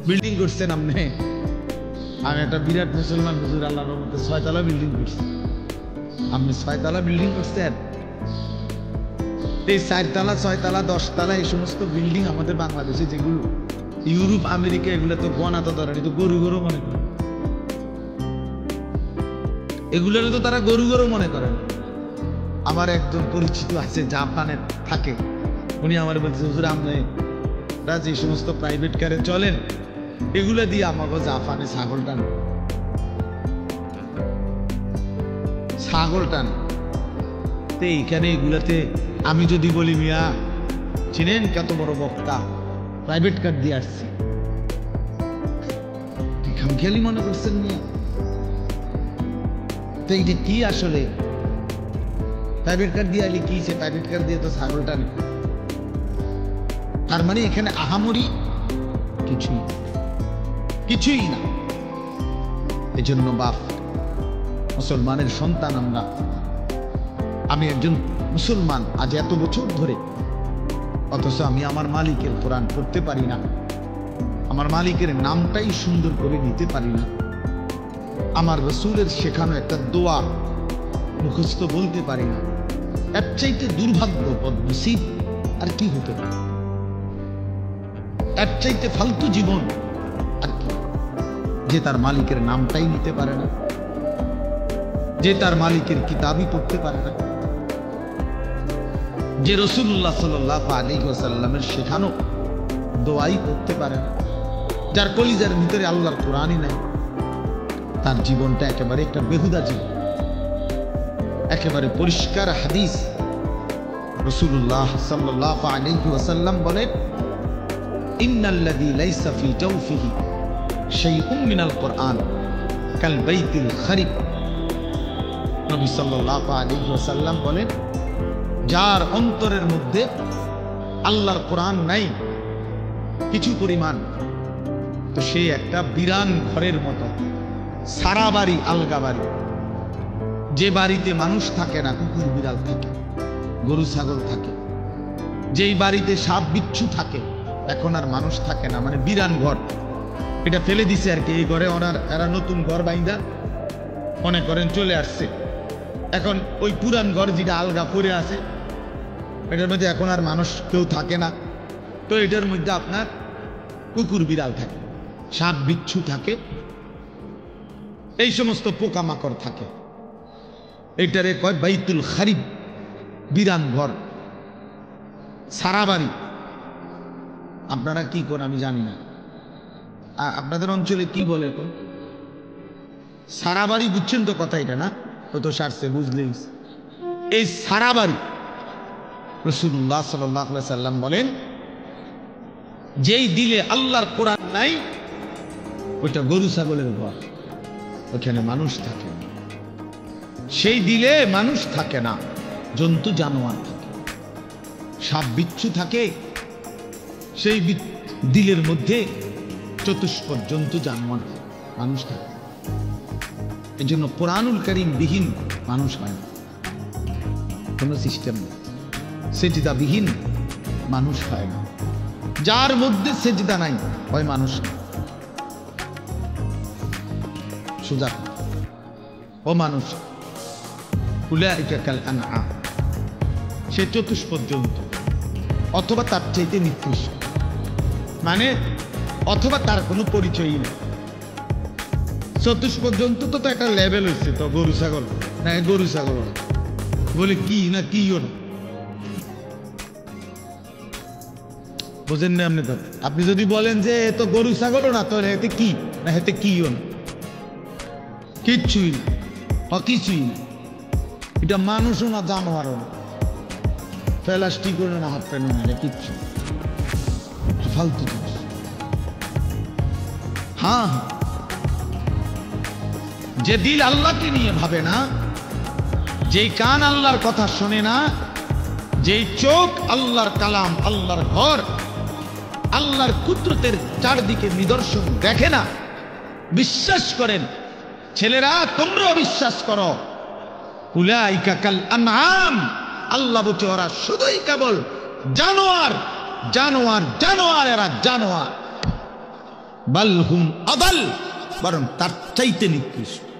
Building করছেন আপনি? আমি একটা বিরাট মুসলমান হুজুর, আল্লাহর রহমতে 6 তলা বিল্ডিং করছি। আপনি 6 তলা বিল্ডিং করছেন? এই 4 তলা 6 তলা 10 তলা এই সমস্ত বিল্ডিং আমাদের বাংলাদেশে যেগুলো, ইউরোপ আমেরিকা এগুলো তো গণা তো ধরেন, তো গরু গরু মনে করেন, এগুলো তো তারা গরু গরু মনে করেন। আমার একজন পরিচিত আছে জাপানে থাকে, উনি আমার বলছে হুজুর আপনারা যে সমস্ত প্রাইভেট কারে চলেন এগুলো দিয়ে আমাকে জাপানে ছাগল টান, ছাগল টান। তো এইখানে এগুলাতে আমি যদি বলি মিয়া চিনেন কত বড় বক্তা, প্রাইভেট কার দিয়ে আসছি, খামখেয়ালি মনে করছেন মিয়া? তো এইটা কি আসলে প্রাইভেট কার দিয়ে আলি কি? সে প্রাইভেট কার দিয়ে তো ছাগল টানে। তার মানে এখানে আহামরি কিছুই না। এই জন্য বাপ, মুসলমানের সন্তান আমরা, আমি একজন মুসলমান আজ এত বছর ধরে, অথচ আমি আমার মালিকের কোরআন পড়তে পারি না, আমার মালিকের নামটাই সুন্দর করে নিতে পারি না, আমার রাসূলের শেখানো একটা দোয়া মুখস্থ বলতে পারি না। এর চাইতে দুর্ভাগ্য বদনসিব আর কি হতে পারে? এর চাইতে ফালতু জীবন আর কি? যে তার মালিকের নামটাই নিতে পারে না, যে তার মালিকের কিতাবই পড়তে পারে না, যে রাসূলুল্লাহ সাল্লাল্লাহু আলাইহি ওয়াসাল্লামের শেখানো দোয়াই করতে পারে না, যার কলিজার ভিতরে আল্লাহর কোরআনই নাই, তার জীবনটা একেবারে একটা বেহুদা জীবন। একেবারে পরিষ্কার হাদিস, রাসূলুল্লাহ সাল্লাল্লাহু আলাইহি ওয়াসাল্লাম বলেন, ইন্নাল্লাযী লাইসা ফি জাওফিহি শাইউন মিনাল কুরআন কাল বাইতিল খারিব। নবী সাল্লাল্লাহু আলাইহি ওয়াসাল্লাম বলেন, যার অন্তরের মধ্যে আল্লাহর কোরআন নাই কিছু পরিমাণ, তো সে একটা বিরান ঘরের মতো, সারা বাড়ি আলগা বাড়ি। যে বাড়িতে মানুষ থাকে না, কুকুর বিড়াল থাকে, গরু ছাগল থাকে, যেই বাড়িতে সাপ বিচ্ছু থাকে, এখন আর মানুষ থাকে না, মানে বিরান ঘর। এটা ফেলে দিছে আর কি, এই ঘরে এরা নতুন ঘর বাইন্দা মনে করেন চলে আসছে। এখন ওই পুরান ঘর যেটা আলগা পড়ে আছে, এটার মধ্যে এখন আর মানুষ কেউ থাকে না, তো এটার মধ্যে আপনার কুকুর বিড়াল থাকে, সাপ বিচ্ছু থাকে, এই সমস্ত পোকামাকড় থাকে। এইটারে কয় বাইতুল খারিব, বিরান ঘর, সারা বাড়ি। আপনারা কি করেন আমি জানি না, আপনাদের অঞ্চলে কি বলে সারা বাড়ি? বুঝছেন তো কথা এটা না? তো সারছে, বুঝলেই। এই সারা বাড়ি রাসূলুল্লাহ সাল্লাল্লাহু আলাইহি সাল্লাম বলেন, যেই দিলে আল্লাহর কোরআন নাই ওইটা গরু ছাগলের ঘর, ওখানে মানুষ থাকে না। সেই দিলে মানুষ থাকে না, জন্তু জানোয়ার থাকে, সাপ বিচ্ছু থাকে, সেই দিলের মধ্যে চতুষ্পদ জন্তু জানোয়ার, মানুষ থাকে। এই জন্য কোরআনুল কারীম বিহীন মানুষ হয় না, কোনো সিস্টেম নেই। সেজদা বিহীন মানুষ হয় না, যার মধ্যে সেজদা নাই হয় মানুষ না। সুজা ও মানুষ, উলাইকা কাল আনআম, সে চতুষ্পদ জন্তু অথবা তার চাইতে নিকৃষ্ট, মানে অথবা তার কোনো পরিচয়ই নেই। চতুষ্পদ জন্তু তো একটা লেভেল হয়েছে, তো গরু ছাগল না, গরু ছাগল বলে কি না কিও না, বোঝেন না আপনি? তো আপনি যদি বলেন যে এ তো গরু ছাগলও না, তো এতে কি না, এতে কিও না, কিচ্ছুই না, কিছুই না। এটা মানুষও না, জানোয়ারও না, প্লাস্টিকও না, হাত প্যানও না, কিচ্ছু ফালতু জিনিস। হ্যাঁ, যে দিল আল্লাহকে নিয়ে ভাবে না, যেই কান আল্লাহর কথা শোনে না, যেই চোখ আল্লাহর কালাম, আল্লাহর ঘর, আল্লাহর কুদরতের চারদিকে নিদর্শন দেখে না, বিশ্বাস করেন ছেলেরা, তোমরাও বিশ্বাস করো, উলাইকা কাল আনআম, আল্লাহ বলছে ওরা শুধুই কেবল জানোয়ার, জানোয়ার, জানোয়ার, এরা জানোয়ার। বাল হুম আদাল, বরং তার চাইতে নিকৃষ্ট।